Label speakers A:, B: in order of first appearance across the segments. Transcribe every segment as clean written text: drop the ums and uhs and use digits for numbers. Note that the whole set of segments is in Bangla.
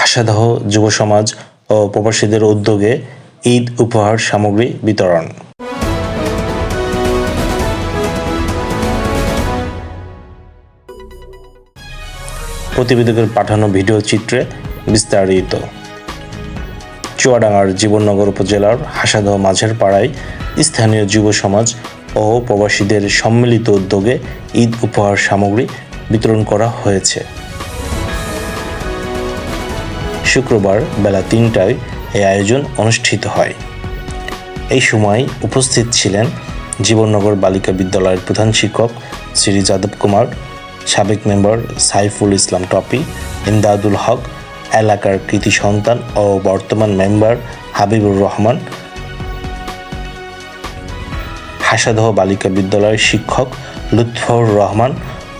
A: হাসাদহ যুব সমাজ ও প্রবাসীদের উদ্যোগে ঈদ উপহার সামগ্রী বিতরণ। প্রতিবেদকের পাঠানো ভিডিও চিত্রে বিস্তারিত। চুয়াডাঙ্গার জীবননগর উপজেলার হাসাদহ মাঝের পাড়ায় স্থানীয় যুব সমাজ ও প্রবাসীদের সম্মিলিত উদ্যোগে ঈদ উপহার সামগ্রী বিতরণ করা হয়েছে। শুক্রবার বেলা ৩টায় এই আয়োজন অনুষ্ঠিত হয়। এই সময় উপস্থিত ছিলেন জীবননগর বালিকা বিদ্যালয়ের প্রধান শিক্ষক শ্রী যাদব কুমার, সাবেক মেম্বার সাইফুল ইসলাম টপি, ইমদাদুল হক, এলাকার কৃতি সন্তান ও বর্তমান মেম্বার হাবিবুর রহমান, হাসাদহ বালিকা বিদ্যালয়ের শিক্ষক লুৎফর রহমান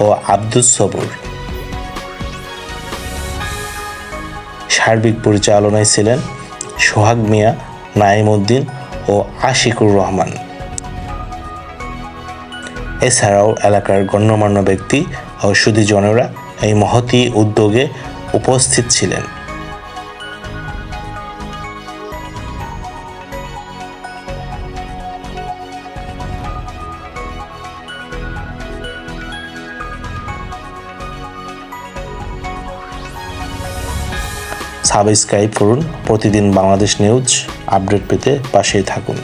A: ও আব্দুস সবুর। সার্বিক পরিচালনায় ছিলেন সোহাগ মিয়া, নাইম উদ্দিন ও আশিকুর রহমান। এছাড়াও এলাকার গণ্যমান্য ব্যক্তি ও সুধীজনেরা এই মহতী উদ্যোগে উপস্থিত ছিলেন। সাবস্ক্রাইব করুন প্রতিদিন বাংলাদেশ নিউজ আপডেট পেতে পাশেই থাকুন।